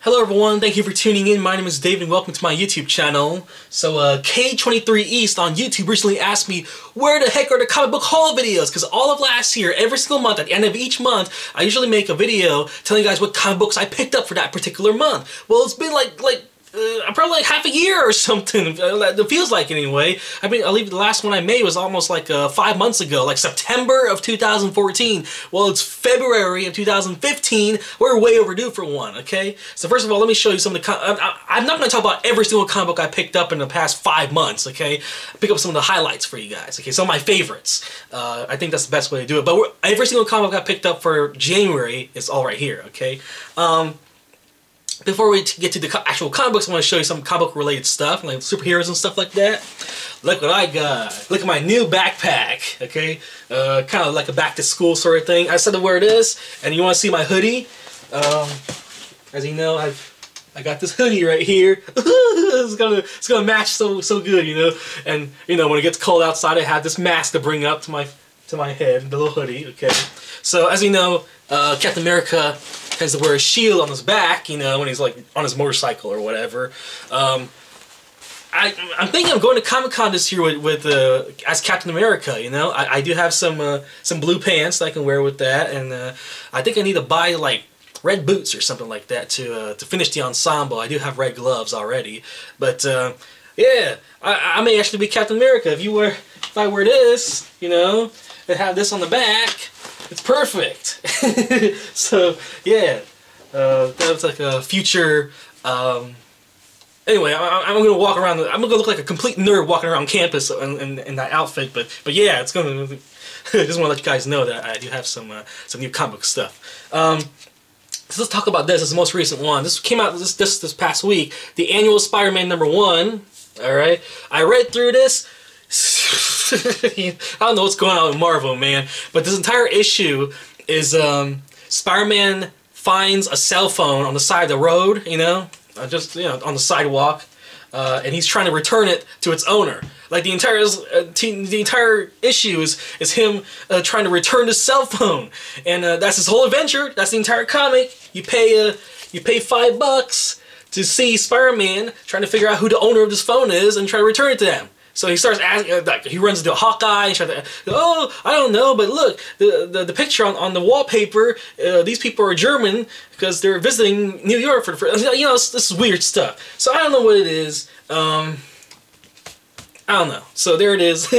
Hello everyone, thank you for tuning in. My name is David and welcome to my YouTube channel. So K23 East on YouTube recently asked me where the heck are the comic book haul videos, because all of last year, every single month, at the end of each month, I usually make a video telling you guys what comic books I picked up for that particular month. Well, it's been probably like half a year or something. It feels like anyway. I mean, the last one I made was almost like 5 months ago, like September of 2014. Well, it's February of 2015. We're way overdue for one, okay? So first of all, let me show you some of the... I'm not going to talk about every single comic book I picked up in the past 5 months, okay? I'll pick up some of the highlights for you guys, okay? Some of my favorites. I think that's the best way to do it. But every single comic book I picked up for January is all right here, okay? Before we get to the actual comic books, I want to show you some comic book related stuff, like superheroes and stuff like that. Look what I got. Look at my new backpack, okay? Kind of like a back to school sort of thing. I said to wear this, and you want to see my hoodie? As you know, I got this hoodie right here. it's gonna match so good, you know. And you know, when it gets cold outside, I have this mask to bring up to my head, the little hoodie, okay? So as you know, Captain America tends to wear a shield on his back, you know, when he's like on his motorcycle or whatever. I'm thinking of going to Comic-Con this year with as Captain America, you know. I do have some blue pants that I can wear with that, and I think I need to buy like red boots or something like that to finish the ensemble. I do have red gloves already, but yeah, I may actually be Captain America if I wear this, you know, and have this on the back. It's perfect. So yeah, that was like a future. Anyway, I'm gonna walk around. I'm gonna look like a complete nerd walking around campus in that outfit. But yeah, it's gonna. I just want to let you guys know that I do have some new comic book stuff. So let's talk about this. This is the most recent one. This came out this past week. The annual Spider-Man #1. All right, I read through this. I don't know what's going on with Marvel, man, but this entire issue is Spider-Man finds a cell phone on the side of the road, you know, just on the sidewalk, and he's trying to return it to its owner. Like the entire issue is him trying to return the cell phone, and that's his whole adventure. That's the entire comic. You pay $5 to see Spider-Man trying to figure out who the owner of this phone is and try to return it to them. So he starts asking, like, he runs into Hawkeye and tries to, oh, I don't know, but look, the picture on the wallpaper, these people are German because they're visiting New York for the first, you know, this is weird stuff. So I don't know what it is. I don't know. So there it is.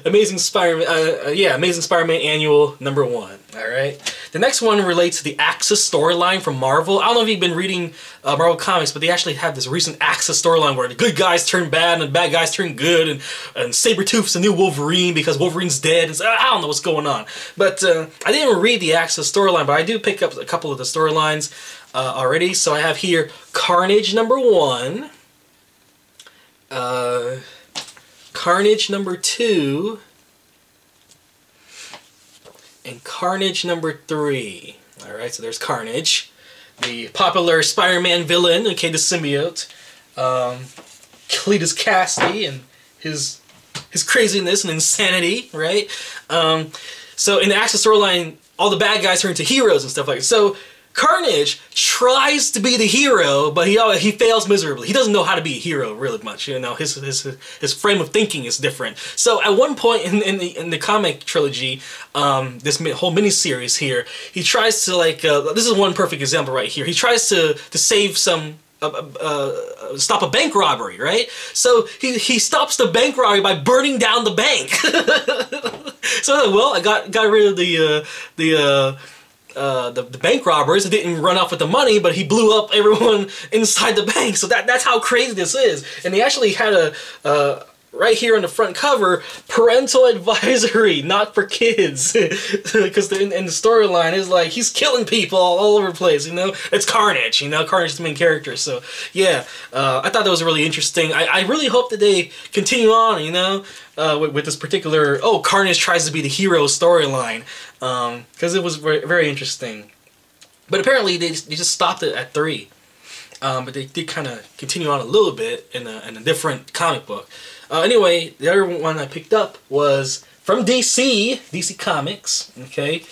Amazing Spider-Man, yeah, Amazing Spider-Man Annual #1. Alright. The next one relates to the Axis storyline from Marvel. I don't know if you've been reading Marvel Comics, but they actually have this recent Axis storyline where the good guys turn bad and the bad guys turn good, and Sabretooth's the new Wolverine because Wolverine's dead. And I don't know what's going on. But I didn't read the Axis storyline, but I do pick up a couple of the storylines already. So I have here Carnage #1. Carnage #2, and Carnage #3. Alright, so there's Carnage, the popular Spider-Man villain, okay, the symbiote, Cletus Kasady and his craziness and insanity, right? So in the Axis storyline, all the bad guys turn into heroes and stuff like that. So Carnage tries to be the hero, but he fails miserably. He doesn't know how to be a hero really much. You know, his frame of thinking is different. So at one point in the comic trilogy, this whole miniseries here, he tries to this is one perfect example right here. He tries to save stop a bank robbery, right? So he stops the bank robbery by burning down the bank. So well, I got rid of the bank robbers. It didn't run off with the money, but he blew up everyone inside the bank. So that's how crazy this is. And they actually had right here on the front cover, parental advisory, not for kids, because in the storyline is like he's killing people all over the place. You know, it's Carnage. You know, Carnage is the main character. So yeah, I thought that was really interesting. I really hope that they continue on. You know, with this particular Carnage tries to be the hero storyline, because it was very, very interesting. But apparently they just stopped it at 3. But they did kind of continue on a little bit in a different comic book. Anyway, the other one I picked up was from DC Comics, okay?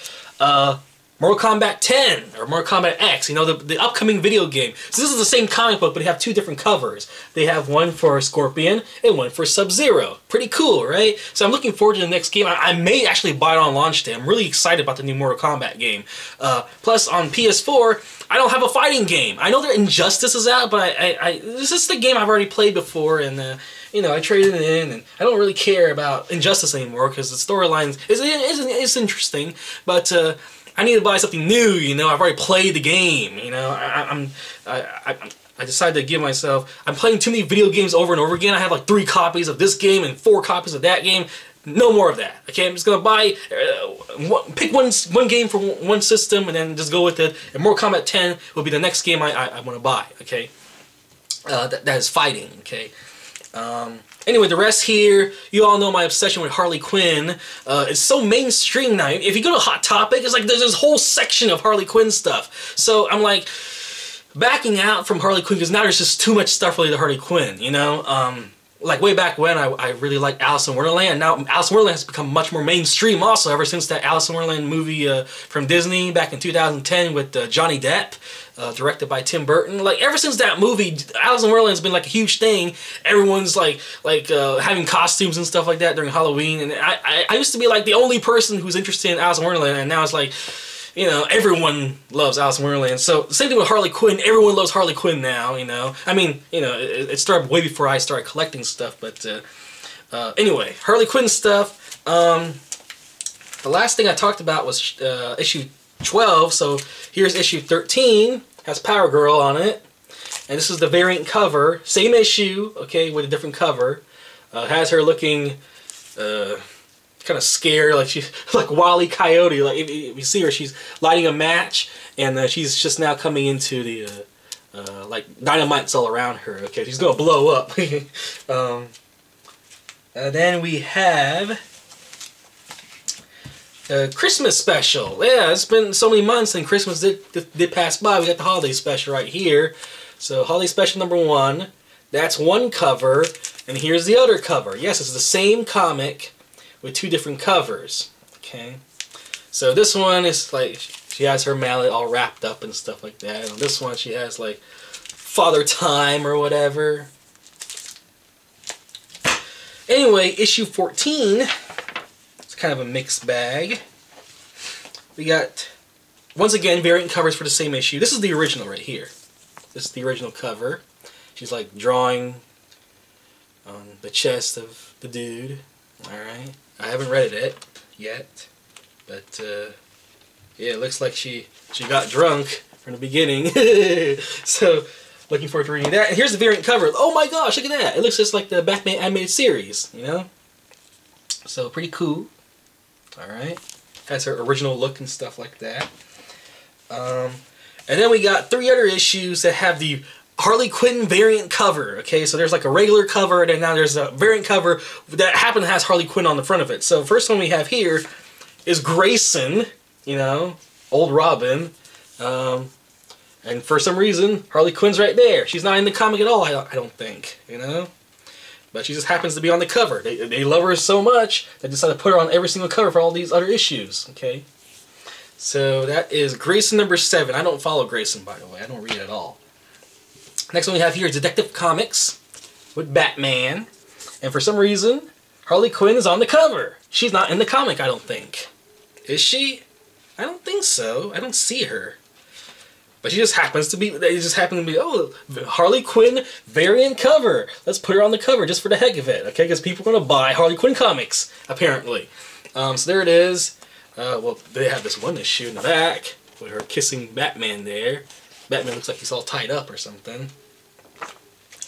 Mortal Kombat 10 or Mortal Kombat X, you know, the upcoming video game. So this is the same comic book, but they have two different covers. They have one for Scorpion and one for Sub-Zero. Pretty cool, right? So I'm looking forward to the next game. I may actually buy it on launch day. I'm really excited about the new Mortal Kombat game. Plus, on PS4, I don't have a fighting game. I know that Injustice is out, but this is the game I've already played before, and you know, I traded it in, and I don't really care about Injustice anymore because the storyline is interesting, but I need to buy something new. You know, I've already played the game. You know, I decided to give myself. I'm playing too many video games over and over again. I have like 3 copies of this game and 4 copies of that game. No more of that. Okay, I'm just gonna buy, pick one game for one system and then just go with it. And Mortal Kombat 10 will be the next game I want to buy. Okay, that is fighting. Okay. Anyway, the rest here, you all know my obsession with Harley Quinn. It's so mainstream now. If you go to Hot Topic, it's like there's this whole section of Harley Quinn stuff. So I'm like backing out from Harley Quinn because now there's just too much stuff related to Harley Quinn, you know? Like way back when, I really liked Alice in Wonderland. Now Alice in Wonderland has become much more mainstream also ever since that Alice in Wonderland movie from Disney back in 2010 with Johnny Depp, directed by Tim Burton. Like ever since that movie, Alice in Wonderland has been like a huge thing. Everyone's like having costumes and stuff like that during Halloween. And I used to be like the only person who's interested in Alice in Wonderland, and now it's like, you know, everyone loves Alice in Wonderland. So, same thing with Harley Quinn. Everyone loves Harley Quinn now, you know. I mean, you know, it started way before I started collecting stuff, but anyway, Harley Quinn stuff. The last thing I talked about was issue 12, so here's issue 13. Has Power Girl on it. And this is the variant cover. Same issue, okay, with a different cover. Has her looking kind of scared, like she's like Wile E. Coyote. Like if you see her, she's lighting a match, and she's just now coming into the like dynamite's all around her. Okay, she's gonna blow up. Then we have a Christmas special. Yeah, it's been so many months, and Christmas did pass by. We got the holiday special right here. So holiday special number 1. That's one cover, and here's the other cover. Yes, it's the same comic with 2 different covers. Okay, so this one is like she has her mallet all wrapped up and stuff like that. And on this one she has like Father Time or whatever. Anyway, issue 14. It's kind of a mixed bag. We got once again variant covers for the same issue. This is the original right here. This is the original cover. She's like drawing on the chest of the dude. Alright. I haven't read it yet, but yeah, it looks like she got drunk from the beginning. So, looking forward to reading that. And here's the variant cover. Oh my gosh, look at that! It looks just like the Batman animated series, you know? So, pretty cool. Alright. Has her original look and stuff like that. And then we got 3 other issues that have the Harley Quinn variant cover. Okay, so there's like a regular cover, and then now there's a variant cover that happens to has Harley Quinn on the front of it. So first one we have here is Grayson, you know, old Robin, and for some reason Harley Quinn's right there. She's not in the comic at all, I don't think, you know, but she just happens to be on the cover. They love her so much they decided to put her on every single cover for all these other issues. Okay, so that is Grayson number 7. I don't follow Grayson, by the way. I don't read it at all. Next one we have here is Detective Comics with Batman. And for some reason, Harley Quinn is on the cover. She's not in the comic, I don't think. Is she? I don't think so. I don't see her. But she just happens to be, oh, Harley Quinn variant cover. Let's put her on the cover just for the heck of it, okay? Because people are going to buy Harley Quinn comics, apparently. So there it is. Well, they have this one issue in the back with her kissing Batman there. Batman looks like he's all tied up or something.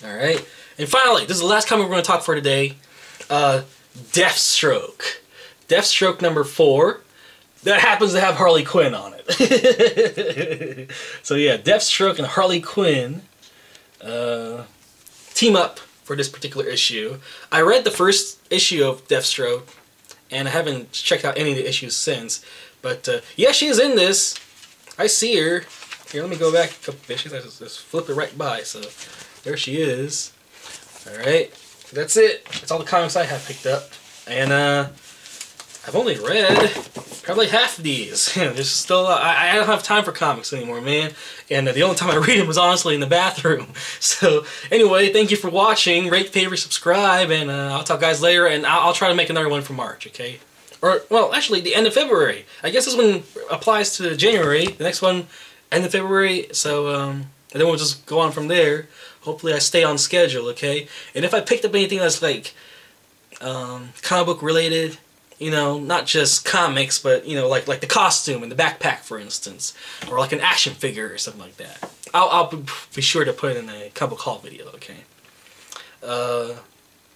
Alright. And finally, this is the last comic we're going to talk for today. Deathstroke. Deathstroke number 4. That happens to have Harley Quinn on it. So yeah, Deathstroke and Harley Quinn team up for this particular issue. I read the first issue of Deathstroke, and I haven't checked out any of the issues since. But yeah, she is in this. I see her. Here, let me go back a couple issues. I just flip it right by. So there she is. Alright. That's it. That's all the comics I have picked up. And I've only read Probably half of these. There's still I don't have time for comics anymore, man. And the only time I read them was honestly in the bathroom. So anyway, thank you for watching. Rate, favorite, subscribe, and I'll talk guys later. And I'll try to make another one for March, okay? Or well, actually, the end of February. I guess this one applies to January. The next one, end of February. So and then we'll just go on from there. Hopefully, I stay on schedule, okay? And if I picked up anything that's like comic book related. You know, not just comics, but, you know, like the costume and the backpack, for instance. Or like an action figure or something like that. I'll be sure to put it in a comic book haul video, okay?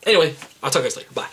Anyway, I'll talk to you guys later. Bye.